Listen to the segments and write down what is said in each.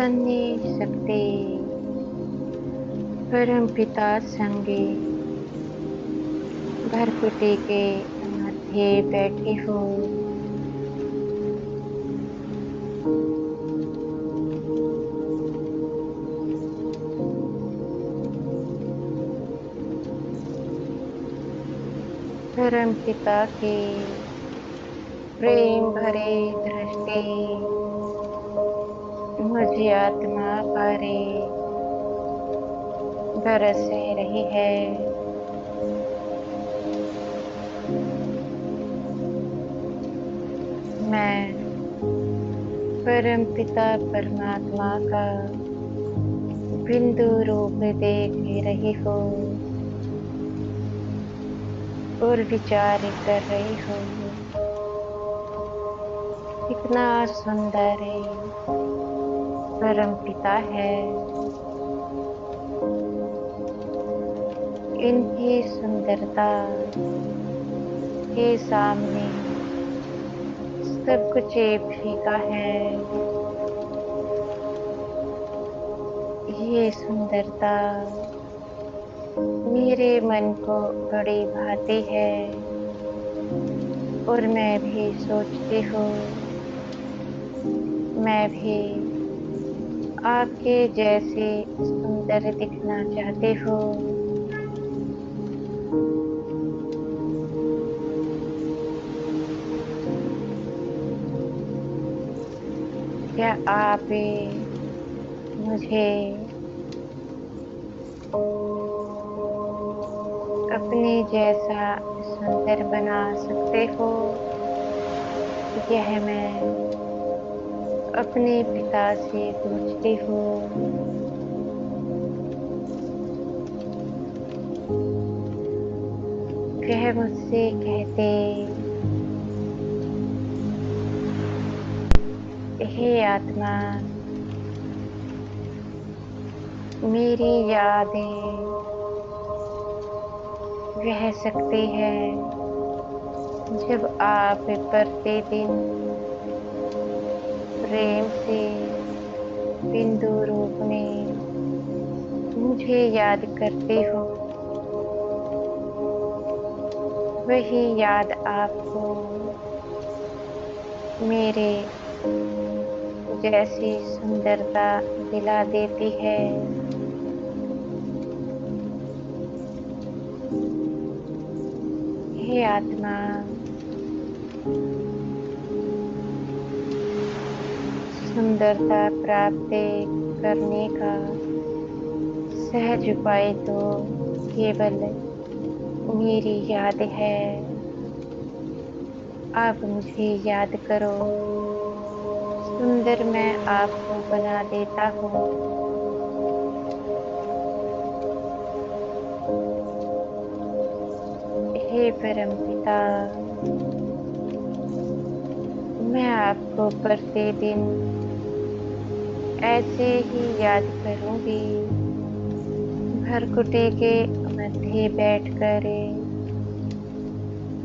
प्रसन्ने शक्ति परम पिता संगे भरकुटी के मध्य बैठी हो। परम पिता के प्रेम भरे दृष्टि मुझे आत्मा पारे बरस रही है। मैं परम पिता परमात्मा का बिंदु रूप देख रही हूँ और विचार कर रही हूँ। कितना सुंदर परम पिता है। इनकी सुंदरता के सामने सब कुछ फीका है। ये सुंदरता मेरे मन को बड़ी भाती है और मैं भी सोचती हूँ मैं भी आपके जैसे सुंदर दिखना चाहती हूँ। क्या आप मुझे अपने जैसा सुंदर बना सकते हो? यह मैं अपने पिता से पूछती हूँ। वह मुझसे कहते, हे आत्मा, मेरी यादें वह सकती है जब आप प्रतिदिन प्रेम से बिंदु रूप में मुझे याद करते हो। वही याद आपको मेरे जैसी सुंदरता दिला देती है। हे आत्मा, सुंदरता प्राप्त करने का सहज उपाय तो केवल मेरी याद है। आप मुझे याद करो, सुंदर मैं आपको बना देता हूँ। हे परम पिता, मैं आपको प्रतिदिन ऐसे ही याद करूंगी। भरकुटी के मध्य बैठकर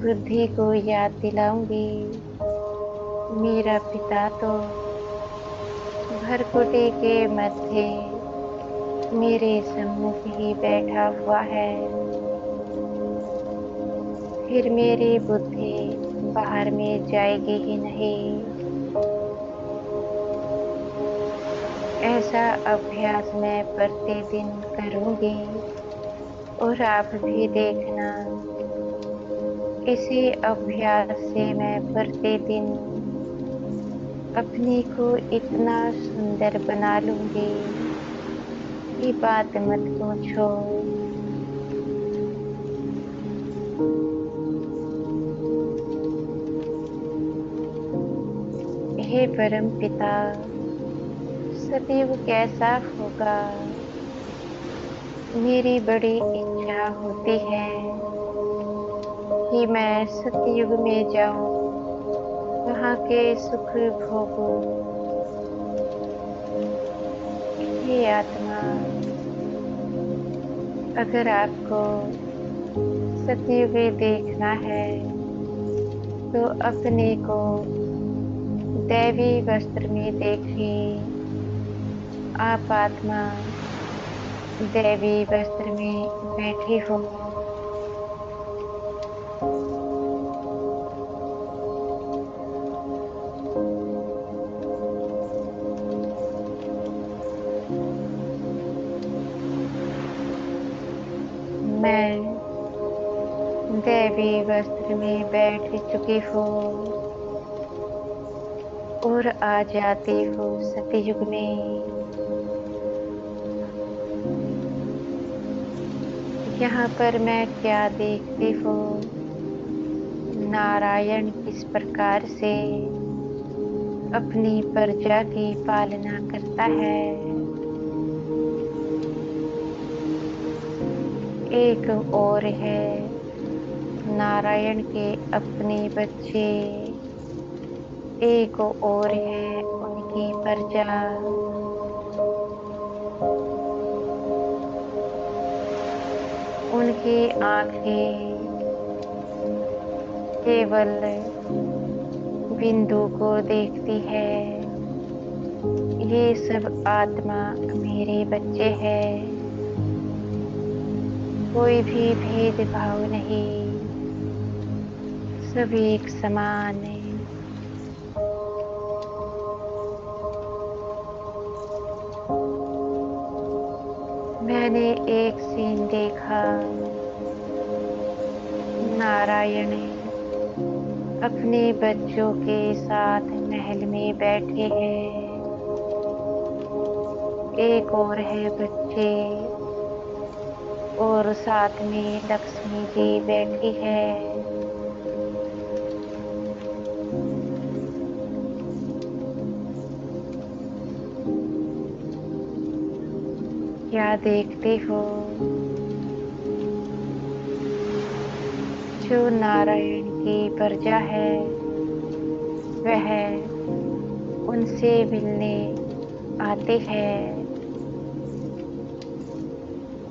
बुद्धि को याद दिलाऊंगी। मेरा पिता तो भरकुटी के मध्य मेरे सम्मुख ही बैठा हुआ है। फिर मेरी बुद्धि बाहर में जाएगी ही नहीं। ऐसा अभ्यास मैं प्रतिदिन करूंगी और आप भी देखना। इसी अभ्यास से मैं प्रतिदिन अपने को इतना सुंदर बना लूंगी कि बात मत पूछो। हे परम पिता, सदैव कैसा होगा? मेरी बड़ी इच्छा होती है कि मैं सतयुग में जाऊं, वहां के सुख भोगूं। हे आत्मा, अगर आपको सतयुग देखना है तो अपने को दैवी वस्त्र में देखिए। आप आत्मा दैवी वस्त्र में बैठे हो। मैं दैवी वस्त्र में बैठ चुकी हूँ और आ जाती हूँ सतयुग में। यहाँ पर मैं क्या देखती हूँ, नारायण किस प्रकार से अपनी प्रजा की पालना करता है। एक और है नारायण के अपने बच्चे, एक और है उनकी प्रजा। उनकी आंखें केवल बिंदु को देखती है। ये सब आत्मा मेरे बच्चे हैं। कोई भी भेदभाव नहीं, सब एक समान है। मैंने एक सीन देखा, नारायण अपने बच्चों के साथ महल में बैठे हैं। एक और है बच्चे और साथ में लक्ष्मी जी बैठी है। क्या देखते हो, जो नारायण की प्रजा है वह उनसे मिलने आते हैं।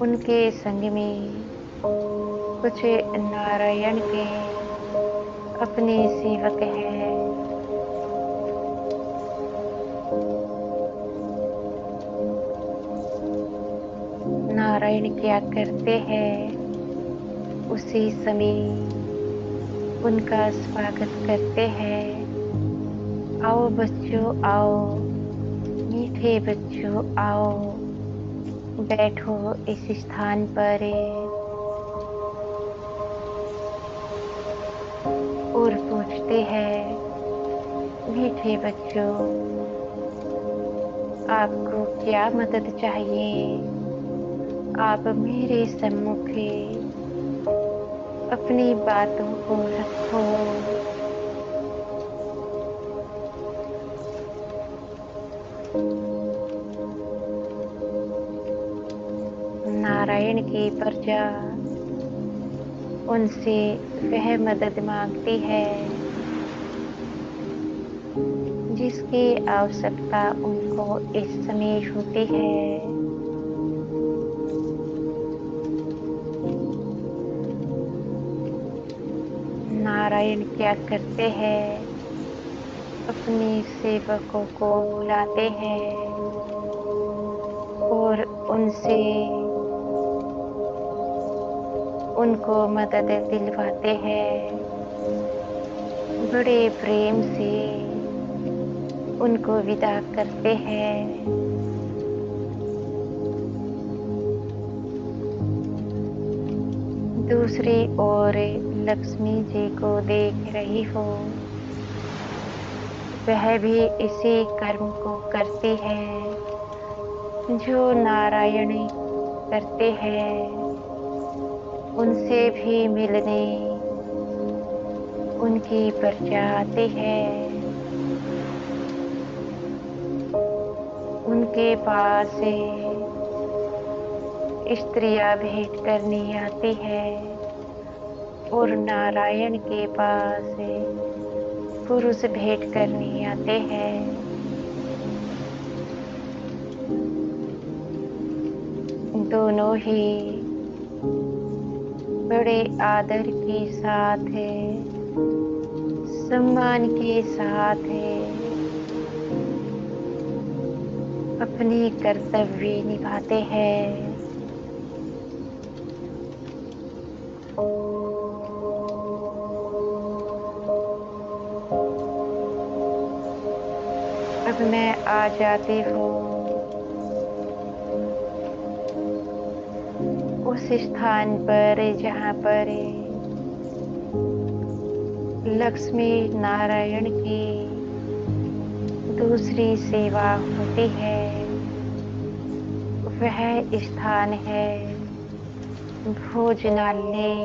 उनके संग में कुछ नारायण के अपने सेवक हैं। नारायण क्या करते हैं, उसी समय उनका स्वागत करते हैं। आओ बच्चों आओ, मीठे बच्चों आओ, बैठो इस स्थान पर। और पूछते हैं, मीठे बच्चों आपको क्या मदद चाहिए, आप मेरे सम्मुख अपनी बातों को रखो। नारायण की प्रजा उनसे वह मदद मांगती है जिसकी आवश्यकता उनको इस समय होती है। नारायण क्या करते हैं, अपने सेवकों को बुलाते हैं और उनसे उनको मदद दिलवाते हैं। बड़े प्रेम से उनको विदा करते हैं। दूसरी ओर लक्ष्मी जी को देख रही हो, वह भी इसी कर्म को करती है जो नारायण करते हैं। उनसे भी मिलने उनकी प्रजा आती है। उनके पास स्त्रियां भेंट करने आती है और नारायण के पास पुरुष भेंट करने आते हैं। दोनों ही बड़े आदर के साथ सम्मान के साथ अपनी कर्तव्य निभाते हैं। अब मैं आ जाती हूँ उस स्थान पर जहाँ पर लक्ष्मी नारायण की दूसरी सेवा होती है। वह स्थान है भोजनालय।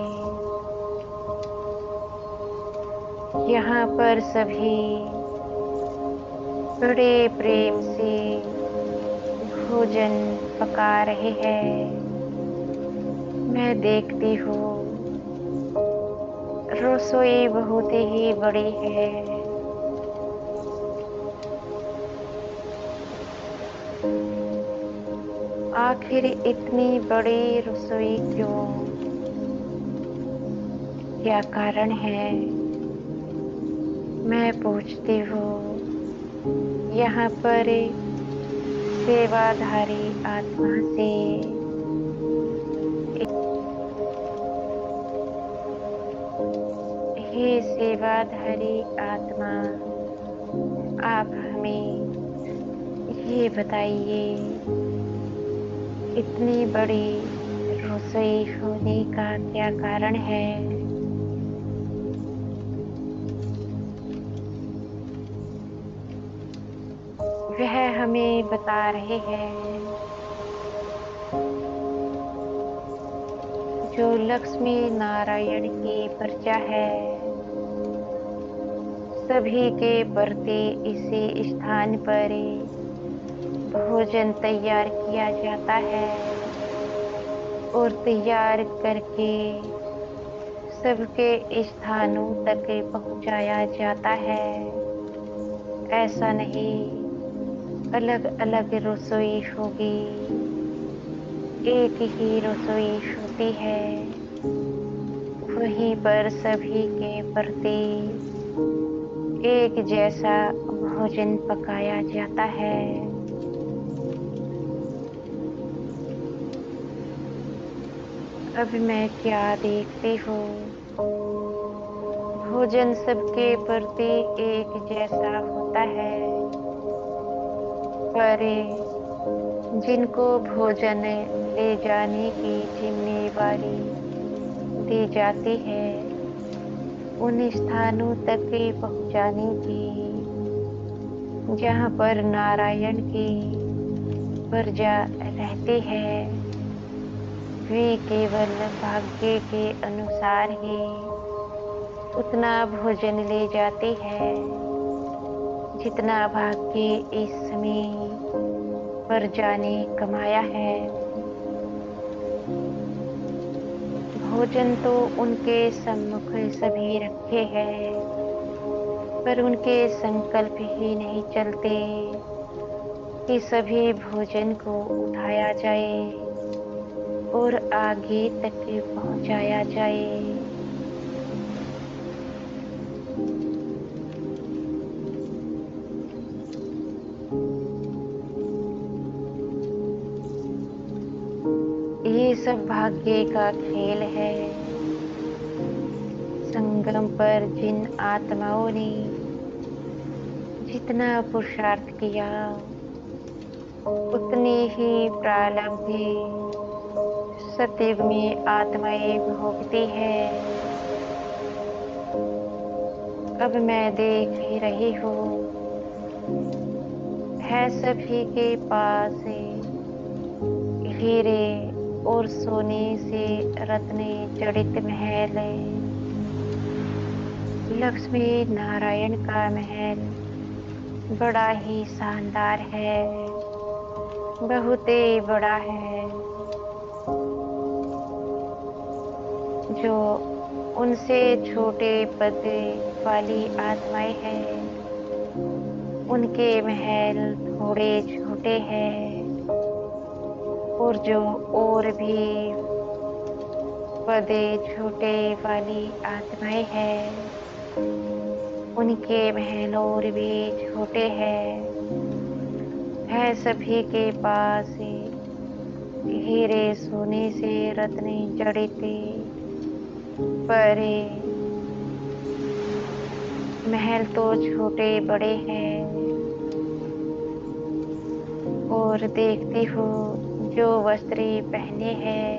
यहाँ पर सभी बड़े प्रेम से भोजन पका रहे हैं। मैं देखती हूँ रसोई बहुत ही बड़ी है। आखिर इतनी बड़ी रसोई क्यों? क्या कारण है? मैं पूछती हूँ। यहाँ पर सेवाधारी आत्मा से हे सेवाधारी आत्मा, आप हमें ये बताइए, इतनी बड़ी रसोई होने का क्या कारण है? वह हमें बता रहे हैं जो लक्ष्मी नारायण की प्रजा है, सभी के प्रति इसी स्थान पर भोजन तैयार किया जाता है और तैयार करके सबके स्थानों तक पहुंचाया जाता है। ऐसा नहीं अलग अलग रसोई होगी, एक ही रसोई होती है। वहीं पर सभी के प्रति एक जैसा भोजन पकाया जाता है। अब मैं क्या देखती हूँ, भोजन सबके प्रति एक जैसा होता है, पर जिनको भोजन ले जाने की जिम्मेवारी दी जाती है, उन स्थानों तक पहुंचाने की जहाँ पर नारायण की प्रजा रहती है, वे केवल भाग्य के अनुसार ही उतना भोजन ले जाते हैं जितना भाग्य इस समय प्रजा ने कमाया है। भोजन तो उनके सम्मुख सभी रखे हैं, पर उनके संकल्प ही नहीं चलते कि सभी भोजन को उठाया जाए और आगे तक पहुंचाया जाए। ये सब भाग्य का खेल है। संगम पर जिन आत्माओं ने जितना पुरुषार्थ किया, उतनी ही प्रारब्ध सतयुग में आत्माएं भोगती है। अब मैं देख ही रही हूँ, है सभी के पास हीरे और सोने से रत्न जड़ित महल। लक्ष्मी नारायण का महल बड़ा ही शानदार है, बहुत ही बड़ा है। जो उनसे छोटे पद वाली आत्माएं हैं, उनके महल थोड़े छोटे हैं, और जो और भी पदे छोटे वाली आत्माएं हैं, उनके महल और भी छोटे हैं। है सभी के पास हीरे सोने से रत्न जड़ित परे। महल तो छोटे बड़े हैं और देखती हूँ जो वस्त्र पहने हैं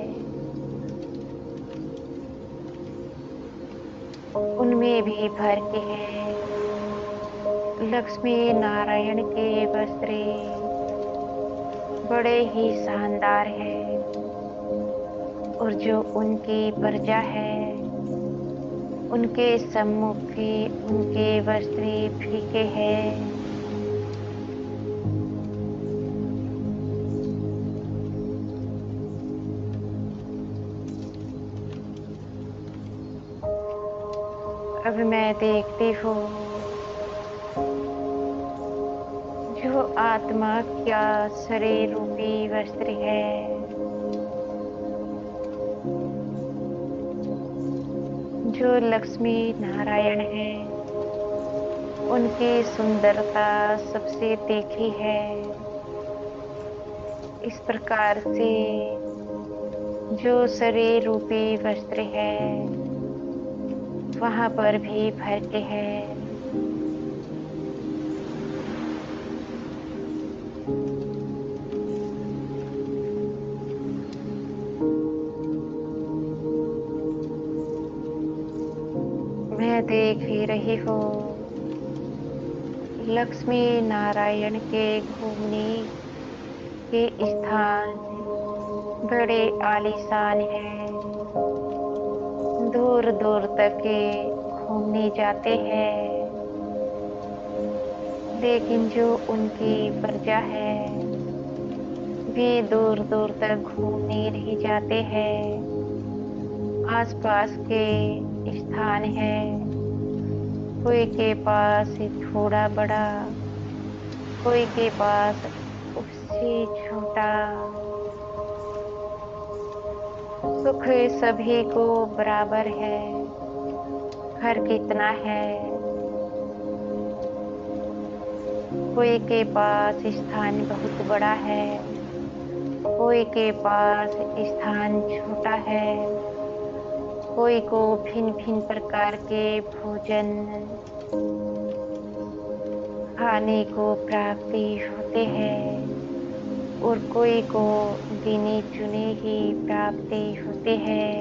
उनमें भी भर के हैं लक्ष्मी नारायण के वस्त्र बड़े ही शानदार है। और जो उनकी प्रजा है उनके सम्मुख उनके वस्त्र फीके हैं। अब मैं देखती हूँ जो आत्मा क्या शरीर रूपी वस्त्र है, जो लक्ष्मी नारायण है उनकी सुंदरता सबसे तीखी है। इस प्रकार से जो शरीर रूपी वस्त्र है वहां पर भी भर के है। मैं देख ही रही हूँ लक्ष्मी नारायण के घूमने के स्थान बड़े आलीशान हैं। दूर दूर तक घूमने जाते हैं लेकिन जो उनकी प्रजा है वे दूर दूर तक घूमने नहीं जाते हैं। आसपास के स्थान है कोई के पास थोड़ा बड़ा कोई के पास उससे छोटा। सुख सभी को बराबर है। घर कितना है कोई के पास स्थान बहुत बड़ा है कोई के पास स्थान छोटा है। कोई को भिन्न भिन्न प्रकार के भोजन खाने को प्राप्ति होते हैं और कोई को गिने चुने ही प्राप्ति होते हैं।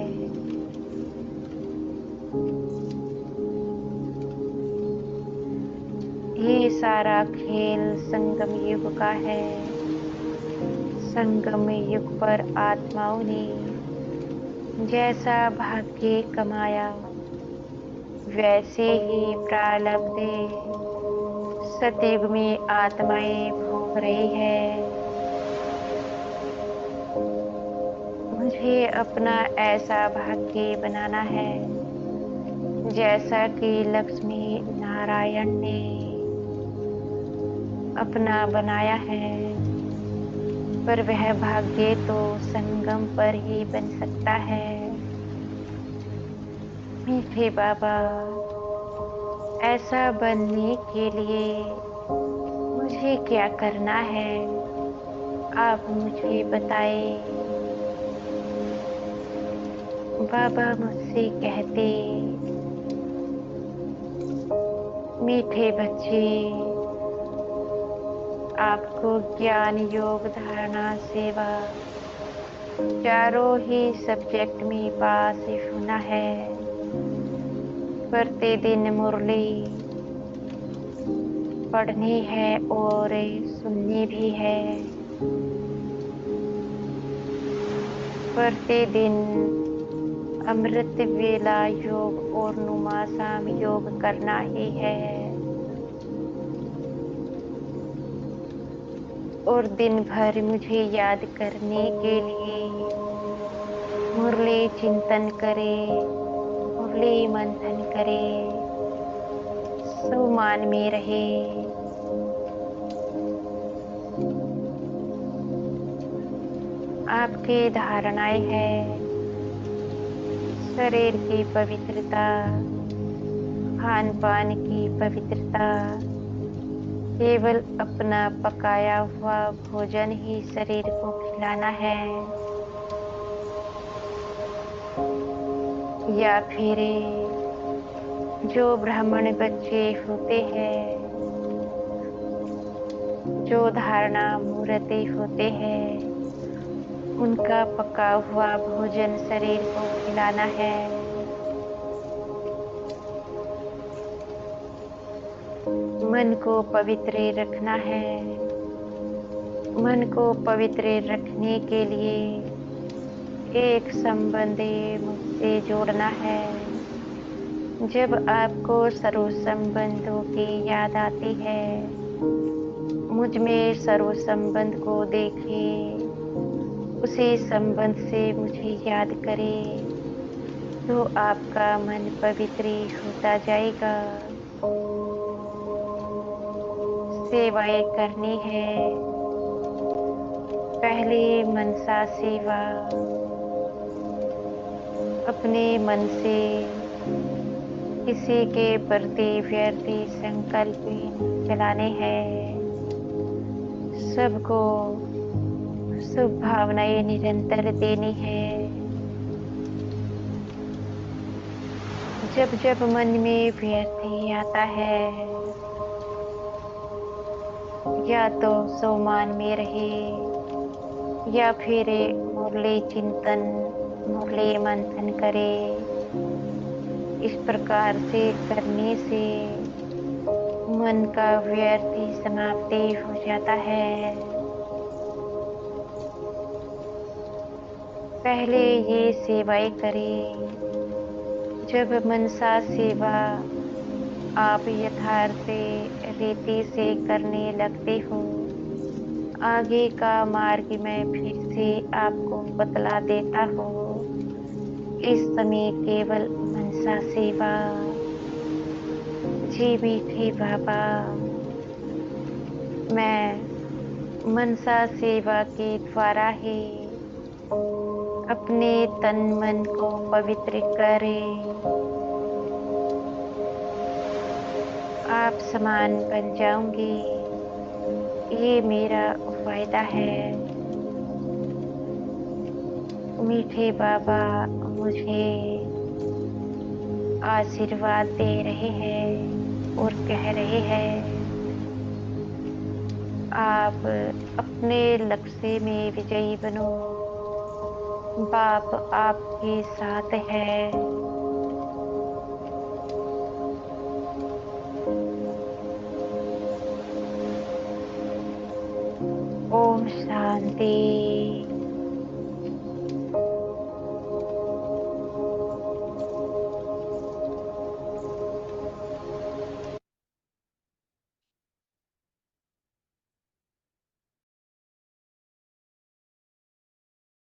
ये सारा खेल संगम युग का है। संगम युग पर आत्माओं ने जैसा भाग्य कमाया वैसे ही प्रारब्ध सतयुग में आत्माएं भोग रही है। मुझे अपना ऐसा भाग्य बनाना है जैसा कि लक्ष्मी नारायण ने अपना बनाया है। पर वह भाग्य तो संगम पर ही बन सकता है। मीठे बाबा, ऐसा बनने के लिए मुझे क्या करना है आप मुझे बताए। बाबा मुझसे कहते, मीठे बच्चे, आपको ज्ञान योग धारणा सेवा चारों ही सब्जेक्ट में पास होना है। प्रतिदिन मुरली पढ़नी है और सुननी भी है। प्रतिदिन अमृत वेला योग और नुमासाम योग करना ही है। और दिन भर मुझे याद करने के लिए मुरली चिंतन करे, मुरली मंथन करे, सुमान में रहे। आपकी धारणाएं है शरीर की पवित्रता, खान पान की पवित्रता, केवल अपना पकाया हुआ भोजन ही शरीर को खिलाना है, या फिर जो ब्राह्मण बच्चे होते हैं, जो धारणा मूर्ति होते हैं, उनका पका हुआ भोजन शरीर को खिलाना है। मन को पवित्र रखना है। मन को पवित्र रखने के लिए एक संबंध मुझसे जोड़ना है। जब आपको सर्व संबंधों की याद आती है, मुझ में सर्व संबंध को देखे, उसी संबंध से मुझे याद करे, तो आपका मन पवित्र होता जाएगा। सेवाएं करनी है। पहले मनसा सेवा। अपने मन से किसी के प्रति व्यर्थ संकल्प नहीं चलाने हैं। सबको शुभ भावनाएं निरंतर देनी है। जब जब मन में व्यर्थ आता है, या तो सोमान में रहे, या फिर मुरली चिंतन, मुरली मंथन करे। इस प्रकार से करने से मन का व्यर्थ समाप्ति हो जाता है। पहले ये सेवाएं करें। जब मनसा सेवा आप यथार्थ रीति से करने लगते हो, आगे का मार्ग मैं फिर से आपको बतला देता हूँ। इस समय केवल मनसा सेवा। जी मीठे बाबा, मैं मनसा सेवा के द्वारा ही अपने तन मन को पवित्र करें। आप समान बन जाऊंगी, ये मेरा वायदा है। मीठे बाबा मुझे आशीर्वाद दे रहे हैं और कह रहे हैं, आप अपने लक्ष्य में विजयी बनो। बाप आपके साथ है। ओम शांति।